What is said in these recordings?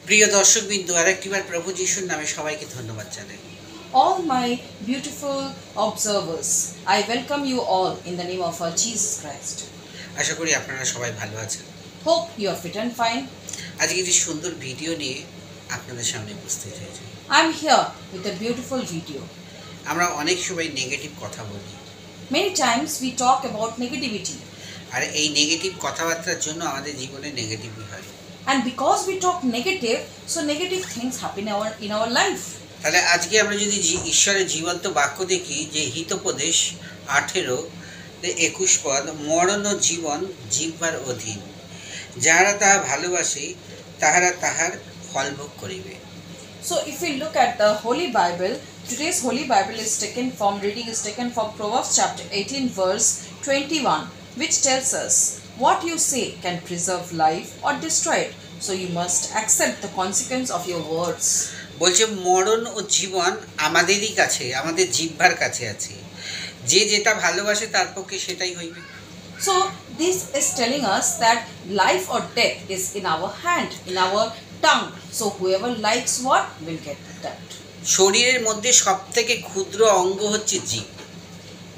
প্রিয় দর্শকবৃন্দ, আরেকটিবার প্রভু যিশুর নামে সবাইকে ধন্যবাদ জানাই। All my beautiful observers, I welcome you all in the name of our Jesus Christ. আশা করি আপনারা সবাই ভালো আছেন। Hope you are fit and fine. আজকে একটি সুন্দর ভিডিও নিয়ে আপনাদের সামনে উপস্থিত হয়েছি। I'm here with a beautiful video. আমরা অনেক সময় নেগেটিভ কথা বলি। Many times we talk about negativity. আর এই নেগেটিভ কথাবার্তার জন্য আমাদের জীবনে নেগেটিভই হয়। And because we talk negative, so negative things happen in our life. তাহলে আজকে আমরা যদি ঈশ্বরের জীবন্ত বাক্য দেখি, যে হিতোপদেশ 18-21 পদ, মরণ ও জীবন জিহ্বার অধীন, যাহারা তাহা ভালোবাসে তাহারা তাহার ফল ভোগ করিবে। So if we look at the Holy Bible, today's Holy Bible reading is taken from Proverbs chapter 18 verse 21, which tells us, what you say can preserve life or destroy it, so you must accept the consequence of your words. বলছে মরণ ও জীবন আমাদেরই কাছে, আমাদের জিহ্বার কাছে আছে, যে যেটা ভালোবাসে তার পক্ষে সেটাই হইবে। So this is telling us that life or death is in our hand, in our tongue. So whoever likes what will get that. শরীরের মধ্যে সবথেকে ক্ষুদ্র অঙ্গ হচ্ছে জিহ্ব।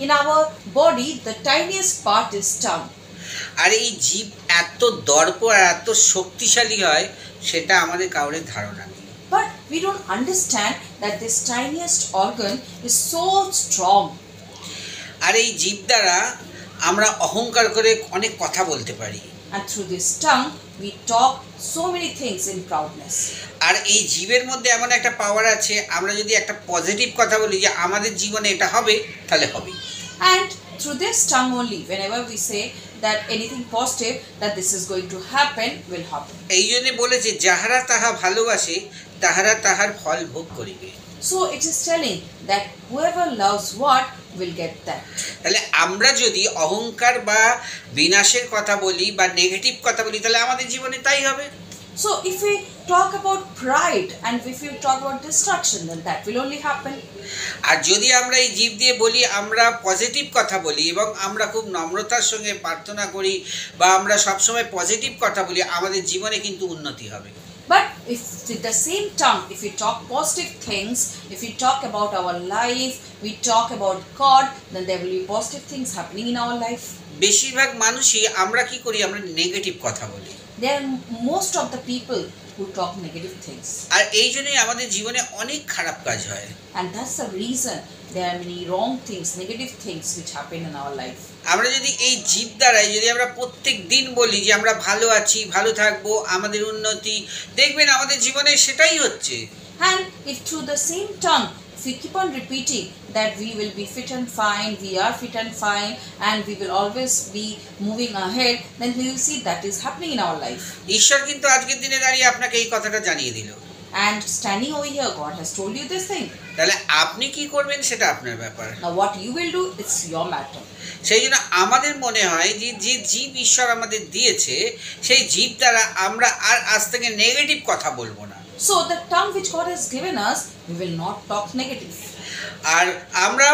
In our body, the tiniest part is tongue. আর এই জিহ্ব এত দর্প আর এত শক্তিশালী হয়, সেটা আমাদের কাউরের ধারণা নেই। But we don't understand that this tiniest organ is so strong. আর এই জিহ্ব দ্বারা আমরা অহংকার করে অনেক কথা বলতে পারি। And through this tongue, we talk so many things in proudness. আর এই জীবের মধ্যে এমন একটা পাওয়ার আছে, আমরা যদি একটা পজিটিভ কথা বলি যে আমাদের জীবনে এটা হবে, তাহলে হবে। And through this tongue only, whenever we say that anything positive, that this is going to happen, will happen. এই জন্য বলেছে যাহারা তাহা ভালোবাসে তাহারা তাহার ফল ভোগ করিবে। So it is telling that whoever loves what will get that. তাহলে আমরা যদি অহংকার বা বিনাশের কথা বলি বা নেগেটিভ কথা বলি, তাহলে আমাদের জীবনে তাই হবে। So if we talk about pride and if we talk about destruction, then that will only happen. আর যদি আমরা এই জীব দিয়ে বলি, আমরা পজিটিভ কথা বলি এবং আমরা খুব নম্রতার সঙ্গে প্রার্থনা করি বা আমরা সবসময় পজিটিভ কথা বলি, আমাদের জীবনে কিন্তু উন্নতি হবে। But if with the same tongue, if we talk positive things, if we talk about our life, we talk about God, then there will be positive things happening in our life. বেশিরভাগ মানুষই আমরা কি করি, আমরা negative কথা বলি। There are most of the people who talk negative things. আর এই জন্যই আমাদের জীবনে অনেক খারাপ কাজ হয়। And that's the reason there are many wrong things, negative things which happen in our life. আমরা যদি এই জীব দ্বারাই যদি আমরা প্রত্যেক দিন বলি যে আমরা ভালো আছি, ভালো থাকবো, আমাদের উন্নতি, দেখবেন আমাদের জীবনে সেটাই হচ্ছে। And if through the same tongue, if we keep on repeating that we will be fit and fine, we are fit and fine, and we will always be moving ahead, then we will see that is happening in our life. ঈশ্বর কিন্তু আজকের দিনে দাঁড়িয়ে আপনাকে এই কথাটা জানিয়ে দিল। And standing over here, God has told you this thing. তাহলে আপনি কি করবেন সেটা আপনার ব্যাপার। Now what you will do, it's your matter. সেই জন্য আমাদের মনে হয় যে যে জীব ঈশ্বর আমাদের দিয়েছে, সেই জীব দ্বারা আমরা আর আজ থেকে নেগেটিভ কথা বলবো না। So the tongue which God has given us, we will not talk negative. আর আমরা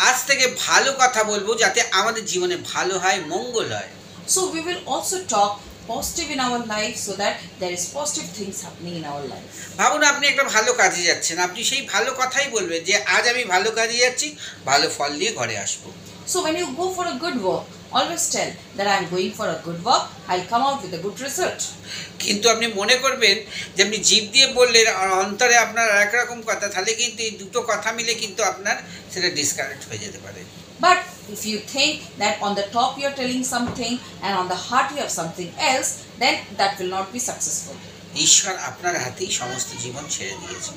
আজ থেকে ভালো কথা বলবো, যাতে আমাদের জীবনে ভালো হয়, মঙ্গল হয়। So we will also talk positive in our life, so that there is positive things happening in our life. ভাবুন আপনি একটা ভালো কাজে যাচ্ছেন, আপনি সেই ভালো কথাই বলবেন যে আজ আমি ভালো কাজে যাচ্ছি, ভালো ফল নিয়ে ঘরে আসবো। So when you go for a good work, always tell that I am going for a good work, I'll come out with a good result. কিন্তু আপনি মনে করবেন যে আপনি জিভ দিয়ে বললেন আর অন্তরে আপনার একরকম কথা, তাহলে কিন্তু এই দুটো কথা মিলে কিন্তু আপনার সেটা ডিসকারেক্ট হয়ে যেতে পারে। But if you think that on the top you are telling something and on the heart you have something else, then that will not be successful. ঈশ্বর আপনার হাতেই সমস্ত জীবন ছেড়ে দিয়েছেন।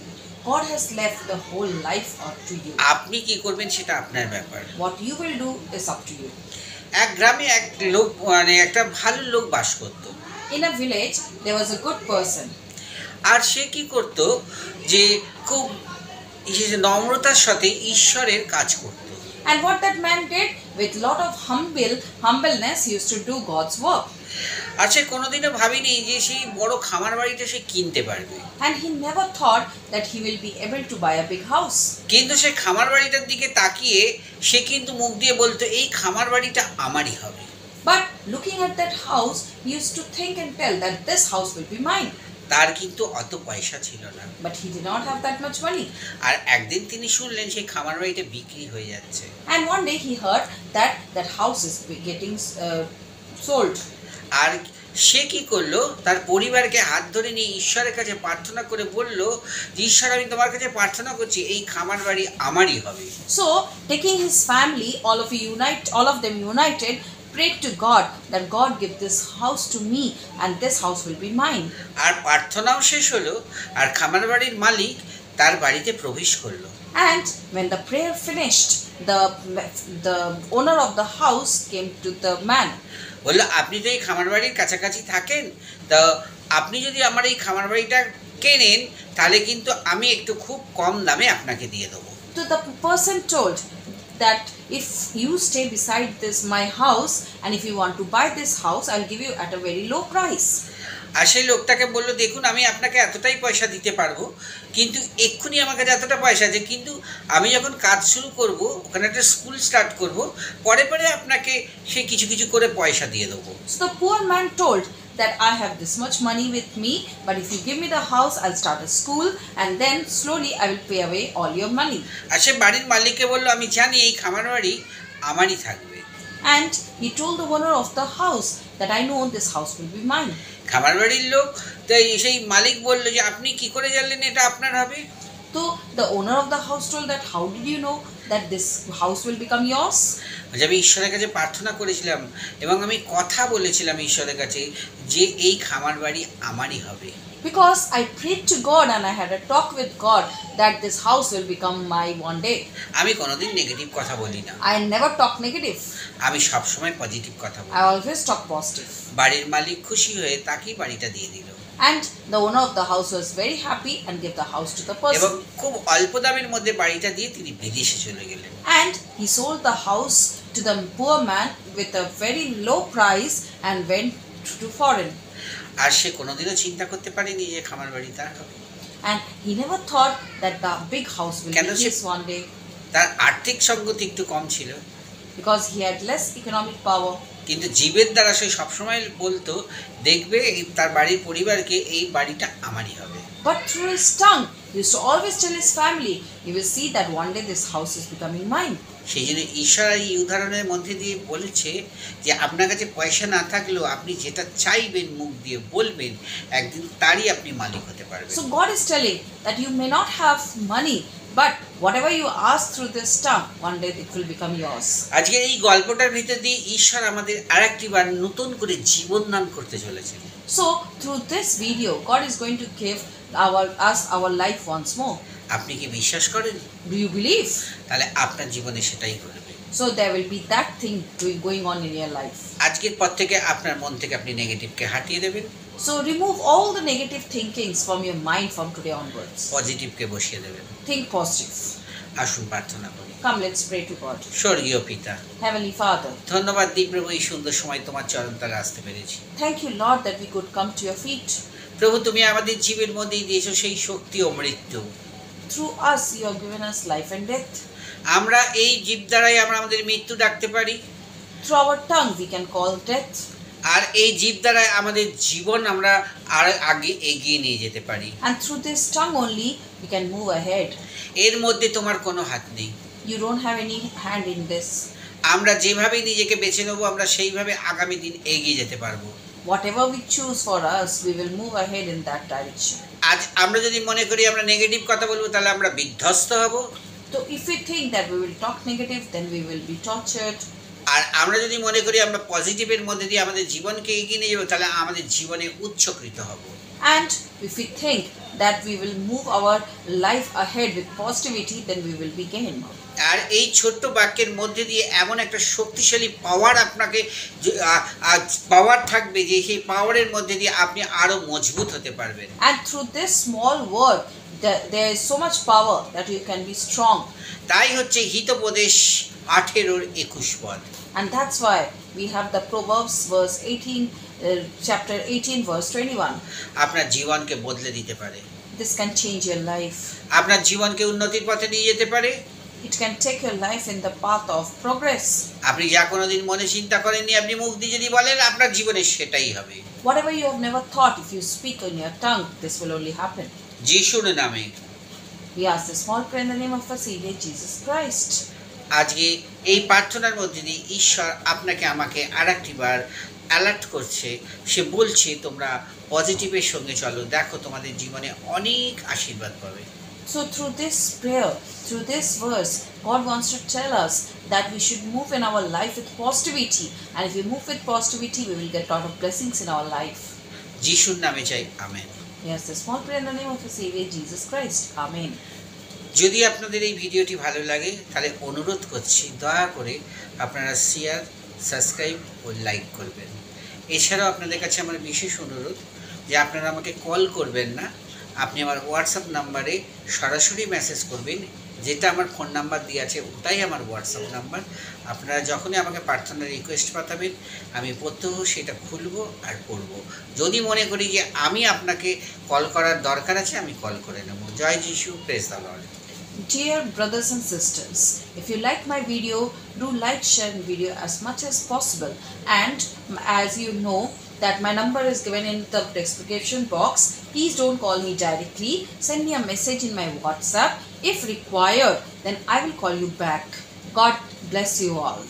God has left the whole life up to you. আপনি কি করবেন সেটা আপনার ব্যাপার। What you will do is up to you. এক গ্রামে এক লোক, মানে একটা ভালো লোক বাস করত। In a village, there was a good person. আর সে কি করত, যে খুব নম্রতার সাথে ঈশ্বরের কাজ করত। And what that man did, with lot of humbleness, he used to do God's work. আর সে কোনোদিনও ভাবেনি যে সেই বড় খামার বাড়িটা সে কিনতে পারবে। And he never thought that he will be able to buy a big house. কিন্তু সে খামার বাড়িটার দিকে তাকিয়ে সে কিন্তু মুখ দিয়ে বলতো, এই খামার বাড়িটা আমারই হবে। But looking at that house, he used to think and tell that this house will be mine. তার কিন্তু অত পয়সা ছিল না। but he did not have that much money. আর একদিন তিনি শুনলেন সেই খামার বাড়িটা বিক্রি হয়ে যাচ্ছে। And one day he heard that that house is getting sold. আর সে কি করলো, তার পরিবারকে হাত ধরে নিয়ে ঈশ্বরের কাছে প্রার্থনা করে বলল যে ঈশ্বর, আমি তোমার কাছে প্রার্থনা করছি এই খামার বাড়ি আমারই হবে। So taking his family, all of them united, prayed to God that God give this house to me and this house will be mine. আর প্রার্থনাও শেষ হলো, আর খামার বাড়ির মালিক তার বাড়িতে প্রবেশ করলো। And when the prayer finished, the owner of the house came to the man. বললো, আপনি তো এই খামার বাড়ির কাছাকাছি থাকেন, তা আপনি যদি আমার এই খামার বাড়িটা কেনেন তাহলে কিন্তু আমি একটু খুব কম দামে আপনাকে দিয়ে দেবো। So the person told that if you stay beside this my house and if you want to buy this house, I'll give you at a very low price. আর সেই লোকটাকে বললো, দেখুন আমি আপনাকে এতটাই পয়সা দিতে পারবো, কিন্তু এক্ষুনি আমার কাছে এতটা পয়সা আছে, কিন্তু আমি যখন কাজ শুরু করব, ওখানে একটা স্কুল স্টার্ট করব, পরে পরে আপনাকে সে কিছু কিছু করে পয়সা দিয়ে দেবো। So the poor man told that I have this much money with me, but if you give me the house, I'll start a school and then slowly I will pay away all your money. আর সে বাড়ির মালিককে বললো, আমি জানি এই খামার বাড়ি আমারই থাকবে। And he told the owner of the house that I know this house will be mine. খামার বাড়ির লোক তাই সেই মালিক বললো যে আপনি কি করে জানলেন এটা আপনার হবে? So the owner of the house told that how did you know that this house will become yours? আমি ঈশ্বরের কাছে প্রার্থনা করেছিলাম এবং আমি কথা বলেছিলাম ঈশ্বরের কাছে যে এই খামার বাড়ি আমারই হবে। Because I prayed to God and I had a talk with God that this house will become mine one day. আমি কোনোদিন নেগেটিভ কথা বলি না, I never talk negative. আমি সবসময় পজিটিভ কথা বলি। I always talk positive. বাড়ির মালিক খুশি হয়ে তাকেই বাড়িটা দিয়ে দিল And the owner of the house was very happy and gave the house to the এবং person. খুব অল্প দামের মধ্যে বাড়িটা দিয়ে তিনি বিদেশে চলে গেলেন। And he sold the house to the poor man with a very low price and went to foreign. আর সে কোনোদিনও চিন্তা করতে পারেনি যে খামার বাড়ি তার হবে। And he never thought that the big house will Can be you his one day, তার আর্থিক সঙ্গতি একটু কম ছিল, because he had less economic power. কিন্তু জীবের দ্বারা সে সবসময় বলতো, দেখবে তার বাড়ির পরিবারকে এই বাড়িটা আমারই হবে। But through his tongue, he used to always tell his family, you will see that one day this house is becoming mine. সেই জন্য ঈশ্বর এই উদাহরণের মধ্যে দিয়ে বলেছে যে আপনার কাছে পয়সা না থাকলেও আপনি যেটা চাইবেন মুখ দিয়ে বলবেন, একদিন তারই আপনি মালিক হতে পারবেন। So God is telling that you may not have money, but whatever you ask through this tongue, one day it will become yours. আজকে এই গল্পটার ভিতর দিয়ে ঈশ্বর আমাদের আরেকটিবার নতুন করে জীবন দান করতে চলেছেন। So through this video, God is going to give us our life once more. আপনি কি বিশ্বাস করেন? Do you believe? তাহলে আপনার জীবনে সেটাই ঘটবে। So there will be that thing going on in your life. আজকের পর থেকে আপনার মন থেকে আপনি নেগেটিভকে হাটিয়ে দেবেন, So remove all the negative thinkings from your mind from today onwards. পজিটিভকে বসিয়ে দেবেন। Think positive. আসুন প্রার্থনা করি। Come, let's pray to God. স্বর্গীয় পিতা, Heavenly Father, ধন্যবাদ দিই প্রভু, এই সুন্দর সময় তোমার চরণতলে আসতে পেরেছি। thank you, Lord, that we could come to your feet. প্রভু, তুমি আমাদের জীবের মধ্যেই দিয়েছো সেই শক্তি ও মৃত্যু। Through us, you have given us life and death. আমরা এই জীব দ্বারাই আমরা আমাদের মৃত্যু ডাকতে পারি, Through our tongue, we can call death. আর এই জীব দ্বারাই আমাদের জীবন আমরা আর আগে এগিয়ে নিয়ে যেতে পারি। And through this tongue only, we can move ahead. এর মধ্যে তোমার কোনো হাত নেই। You don't have any hand in this. আমরা যেভাবে নিজেকে বেছে নেবো, আমরা সেইভাবে আগামী দিন এগিয়ে যেতে পারবো। Whatever we choose for us, we will move ahead in that direction. আজ আমরা যদি মনে করি আমরা নেগেটিভ কথা বলবো, তাহলে আমরা বিধ্বস্ত হব। So if we think that we will talk negative, then we will be tortured. আর আমরা যদি মনে করি আমরা পজিটিভের মধ্যে দিয়ে আমাদের জীবনকে এগিয়ে নিয়ে যাবো, তাহলে আমাদের জীবনে উচ্চকৃত হব। And if we think that we will move our life ahead with positivity, then we will be gained. আর এই ছোট্ট বাক্যের মধ্যে দিয়ে এমন একটা শক্তিশালী পাওয়ার আপনাকে পাওয়ার থাকবে যে সেই পাওয়ারের মধ্যে দিয়ে আপনি আরো মজবুত হতে পারবেন। And through this small word, there is so much power that you can be strong. তাই হচ্ছে হিতোপদেশ 18:21 পদ। And that's why we have the Proverbs verse 18, chapter 18 verse 21. আপনার জীবনকে বদলে দিতে পারে, This can change your life. আপনার জীবনকে উন্নতির পথে নিয়ে যেতে পারে, It can take your life in the path of progress. আপনি যা কোনোদিন মনে চিন্তা করেননি, আপনি মুখ দিয়ে যদি বলেন, আপনার জীবনে সেটাই হবে। Whatever you have never thought, if you speak in your tongue, this will only happen. যিশুর নামে We ask the small prayer in the name of our Savior Jesus Christ. আজকে এই প্রার্থনার মধ্যে দিয়ে ঈশ্বর আপনাকে আমাকে আরেকটিবার অ্যালার্ট করছে। সে বলছে তোমরা পজিটিভের সঙ্গে চলো, দেখো তোমাদের জীবনে অনেক আশীর্বাদ পাবে। So through this prayer, through this verse, God wants to tell us that we should move in our life with positivity. And if we move with positivity, we will get a lot of blessings in our life. যিশুর নামে চাই, amen. Yes, the small prayer in the name of our Savior Jesus Christ. Amen. যদি আপনাদের এই ভিডিওটি ভালো লাগে তাহলে অনুরোধ করছি দয়া করে আপনারা শেয়ার, সাবস্ক্রাইব ও লাইক করবেন। এছাড়াও আপনাদের কাছে আমার বিশেষ অনুরোধ যে আপনারা আমাকে কল করবেন না, আপনি আমার হোয়াটসঅ্যাপ নাম্বারে সরাসরি মেসেজ করবেন, যেটা আমার ফোন নাম্বার দিয়ে আছে ওটাই আমার হোয়াটসঅ্যাপ নাম্বার। আপনারা যখনই আমাকে প্রার্থনার রিকোয়েস্ট পাঠাবেন আমি প্রত্যহ সেটা খুলব আর পড়ব। যদি মনে করি যে আমি আপনাকে কল করার দরকার আছে, আমি কল করে নেব। জয় যিশু, praise the lord. Dear brothers and sisters, if you like my video, do like, share the video as much as possible. And as you know that my number is given in the description box, please don't call me directly. Send me a message in my WhatsApp. If required, then I will call you back. God bless you all.